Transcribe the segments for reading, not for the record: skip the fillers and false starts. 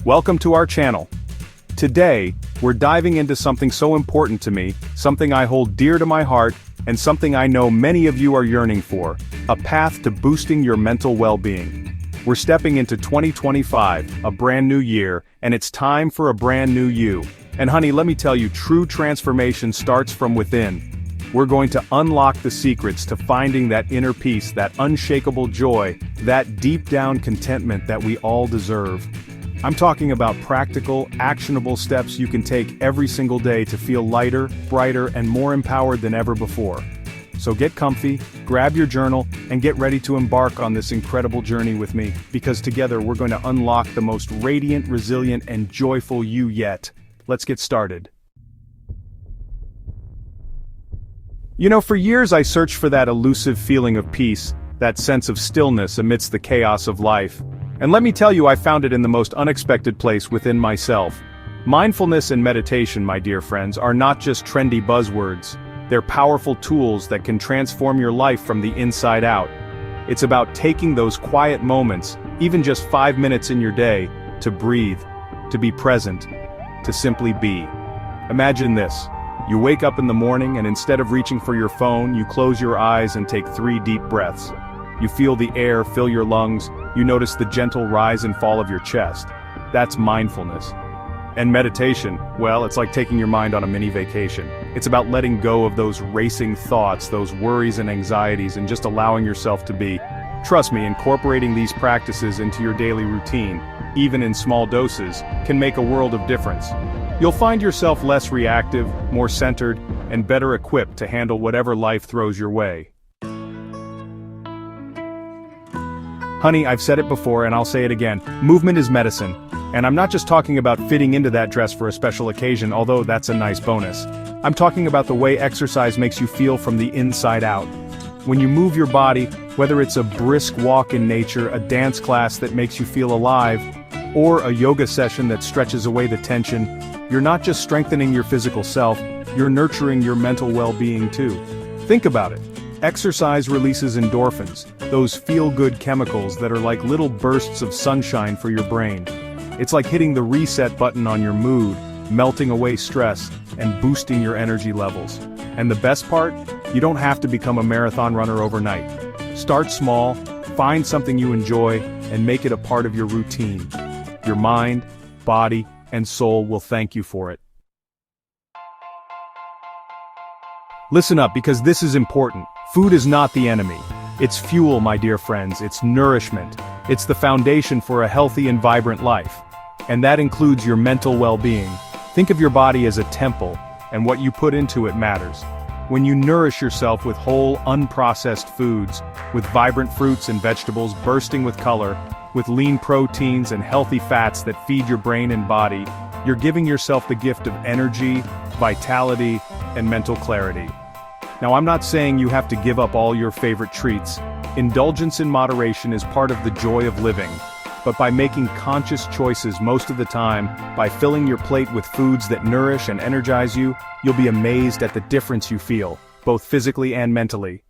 Welcome to our channel. Today, we're diving into something so important to me, something I hold dear to my heart, and something I know many of you are yearning for, a path to boosting your mental well-being. We're stepping into 2025, a brand new year, and it's time for a brand new you. And honey, let me tell you, true transformation starts from within. We're going to unlock the secrets to finding that inner peace, that unshakable joy, that deep down contentment that we all deserve. I'm talking about practical, actionable steps you can take every single day to feel lighter, brighter, and more empowered than ever before. So get comfy, grab your journal, and get ready to embark on this incredible journey with me, because together we're going to unlock the most radiant, resilient, and joyful you yet. Let's get started. You know, for years I searched for that elusive feeling of peace, that sense of stillness amidst the chaos of life. And let me tell you, I found it in the most unexpected place within myself. Mindfulness and meditation, my dear friends, are not just trendy buzzwords. They're powerful tools that can transform your life from the inside out. It's about taking those quiet moments, even just 5 minutes in your day, to breathe, to be present, to simply be. Imagine this. You wake up in the morning and instead of reaching for your phone, you close your eyes and take 3 deep breaths. You feel the air fill your lungs, you notice the gentle rise and fall of your chest. That's mindfulness. And meditation, well, it's like taking your mind on a mini vacation. It's about letting go of those racing thoughts, those worries and anxieties, and just allowing yourself to be. Trust me, incorporating these practices into your daily routine, even in small doses, can make a world of difference. You'll find yourself less reactive, more centered, and better equipped to handle whatever life throws your way. Honey, I've said it before and I'll say it again, movement is medicine. And I'm not just talking about fitting into that dress for a special occasion, although that's a nice bonus. I'm talking about the way exercise makes you feel from the inside out. When you move your body, whether it's a brisk walk in nature, a dance class that makes you feel alive, or a yoga session that stretches away the tension, you're not just strengthening your physical self, you're nurturing your mental well-being too. Think about it. Exercise releases endorphins, those feel-good chemicals that are like little bursts of sunshine for your brain. It's like hitting the reset button on your mood, melting away stress, and boosting your energy levels. And the best part? You don't have to become a marathon runner overnight. Start small, find something you enjoy, and make it a part of your routine. Your mind, body, and soul will thank you for it. Listen up, because this is important. Food is not the enemy. It's fuel, my dear friends. It's nourishment. It's the foundation for a healthy and vibrant life. And that includes your mental well-being. Think of your body as a temple, and what you put into it matters. When you nourish yourself with whole, unprocessed foods, with vibrant fruits and vegetables bursting with color, with lean proteins and healthy fats that feed your brain and body, you're giving yourself the gift of energy, vitality, and mental clarity. Now, I'm not saying you have to give up all your favorite treats. Indulgence in moderation is part of the joy of living. But by making conscious choices most of the time, by filling your plate with foods that nourish and energize you, you'll be amazed at the difference you feel, both physically and mentally.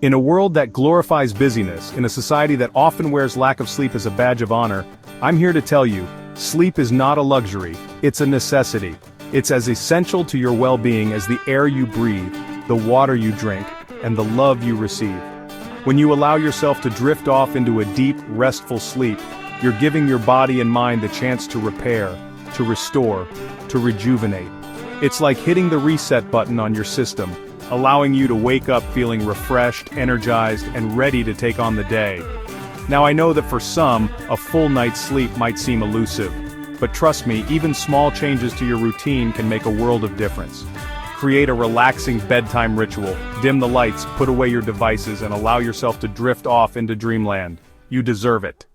In a world that glorifies busyness, in a society that often wears lack of sleep as a badge of honor, I'm here to tell you, sleep is not a luxury, it's a necessity. It's as essential to your well-being as the air you breathe, the water you drink, and the love you receive. When you allow yourself to drift off into a deep, restful sleep, you're giving your body and mind the chance to repair, to restore, to rejuvenate. It's like hitting the reset button on your system, allowing you to wake up feeling refreshed, energized, and ready to take on the day. Now, I know that for some, a full night's sleep might seem elusive. But trust me, even small changes to your routine can make a world of difference. Create a relaxing bedtime ritual, dim the lights, put away your devices, and allow yourself to drift off into dreamland. You deserve it.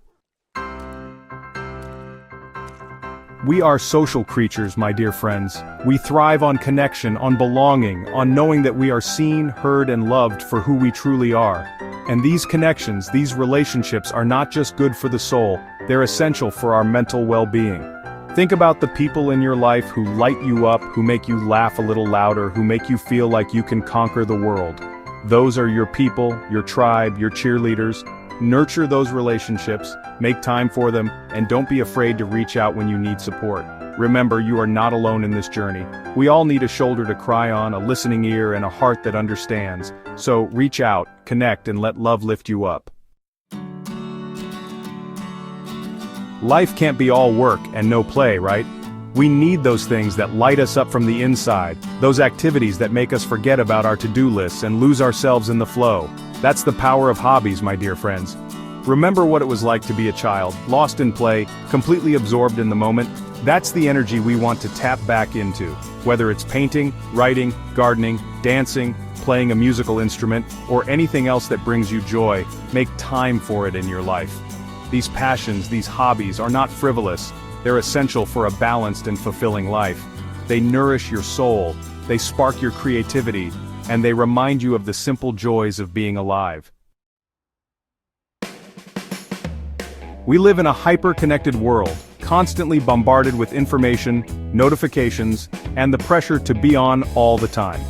We are social creatures, my dear friends. We thrive on connection, on belonging, on knowing that we are seen, heard, and loved for who we truly are. And these connections, these relationships are not just good for the soul, they're essential for our mental well-being. Think about the people in your life who light you up, who make you laugh a little louder, who make you feel like you can conquer the world. Those are your people, your tribe, your cheerleaders. Nurture those relationships, make time for them, and don't be afraid to reach out when you need support. Remember, you are not alone in this journey. We all need a shoulder to cry on, a listening ear, and a heart that understands. So, reach out, connect, and let love lift you up. Life can't be all work and no play, right? We need those things that light us up from the inside, those activities that make us forget about our to-do lists and lose ourselves in the flow. That's the power of hobbies, my dear friends. Remember what it was like to be a child, lost in play, completely absorbed in the moment. That's the energy we want to tap back into. Whether it's painting, writing, gardening, dancing, playing a musical instrument, or anything else that brings you joy, make time for it in your life. These passions, these hobbies, are not frivolous. They're essential for a balanced and fulfilling life. They nourish your soul, they spark your creativity, and they remind you of the simple joys of being alive. We live in a hyper-connected world, constantly bombarded with information, notifications, and the pressure to be on all the time.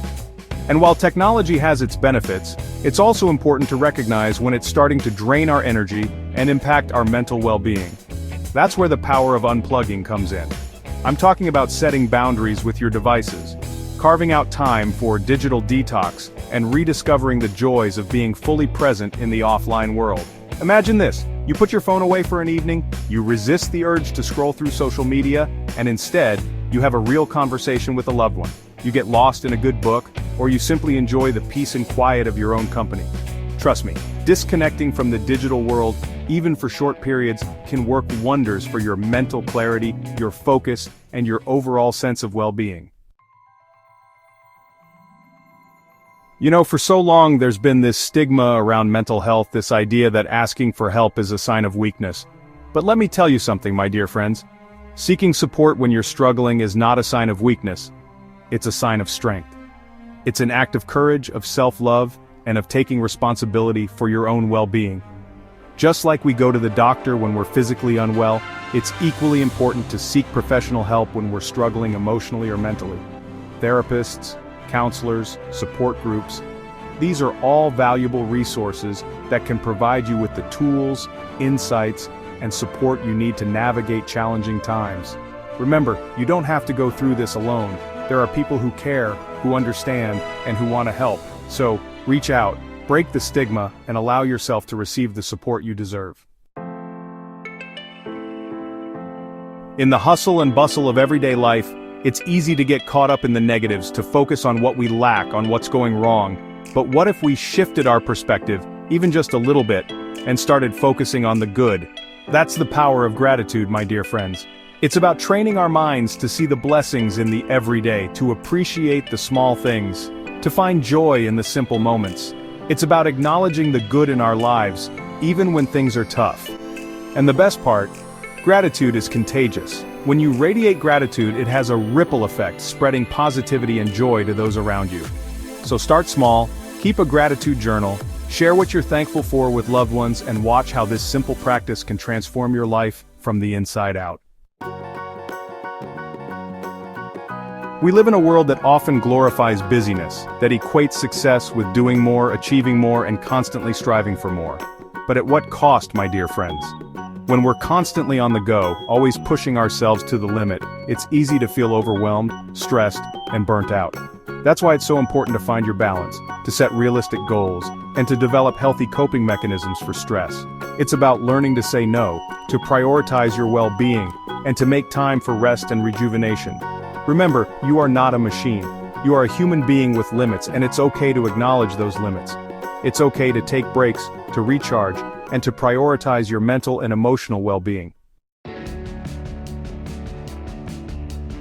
And while technology has its benefits, it's also important to recognize when it's starting to drain our energy and impact our mental well-being. That's where the power of unplugging comes in. I'm talking about setting boundaries with your devices, carving out time for digital detox, and rediscovering the joys of being fully present in the offline world. Imagine this, you put your phone away for an evening, you resist the urge to scroll through social media, and instead, you have a real conversation with a loved one. You get lost in a good book, or you simply enjoy the peace and quiet of your own company. Trust me, disconnecting from the digital world, even for short periods, can work wonders for your mental clarity, your focus, and your overall sense of well-being. You know, for so long there's been this stigma around mental health, this idea that asking for help is a sign of weakness. But let me tell you something, my dear friends. Seeking support when you're struggling is not a sign of weakness. It's a sign of strength. It's an act of courage, of self-love, and of taking responsibility for your own well-being. Just like we go to the doctor when we're physically unwell, it's equally important to seek professional help when we're struggling emotionally or mentally. Therapists, counselors, support groups, these are all valuable resources that can provide you with the tools, insights, and support you need to navigate challenging times. Remember, you don't have to go through this alone. There are people who care, who understand, and who want to help. So, reach out, break the stigma, and allow yourself to receive the support you deserve. In the hustle and bustle of everyday life, it's easy to get caught up in the negatives, to focus on what we lack, on what's going wrong. But what if we shifted our perspective, even just a little bit, and started focusing on the good? That's the power of gratitude, my dear friends. It's about training our minds to see the blessings in the everyday, to appreciate the small things, to find joy in the simple moments. It's about acknowledging the good in our lives, even when things are tough. And the best part, gratitude is contagious. When you radiate gratitude, it has a ripple effect, spreading positivity and joy to those around you. So start small, keep a gratitude journal, share what you're thankful for with loved ones, and watch how this simple practice can transform your life from the inside out. We live in a world that often glorifies busyness, that equates success with doing more, achieving more, and constantly striving for more. But at what cost, my dear friends? When we're constantly on the go, always pushing ourselves to the limit, it's easy to feel overwhelmed, stressed, and burnt out. That's why it's so important to find your balance, to set realistic goals, and to develop healthy coping mechanisms for stress. It's about learning to say no, to prioritize your well-being, and to make time for rest and rejuvenation. Remember, you are not a machine. You are a human being with limits, and it's okay to acknowledge those limits. It's okay to take breaks, to recharge, and to prioritize your mental and emotional well-being.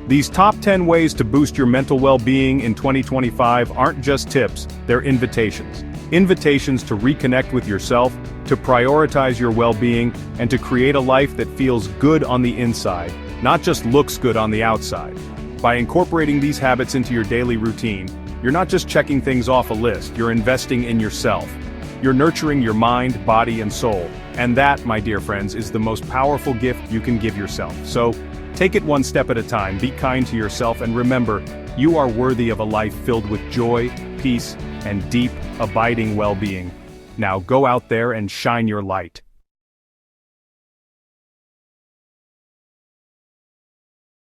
These top 10 ways to boost your mental well-being in 2025 aren't just tips, they're invitations. Invitations to reconnect with yourself, to prioritize your well-being, and to create a life that feels good on the inside, not just looks good on the outside. By incorporating these habits into your daily routine, you're not just checking things off a list, you're investing in yourself. You're nurturing your mind, body, and soul. And that, my dear friends, is the most powerful gift you can give yourself. So, take it one step at a time, be kind to yourself, and remember, you are worthy of a life filled with joy, peace, and deep, abiding well-being. Now go out there and shine your light.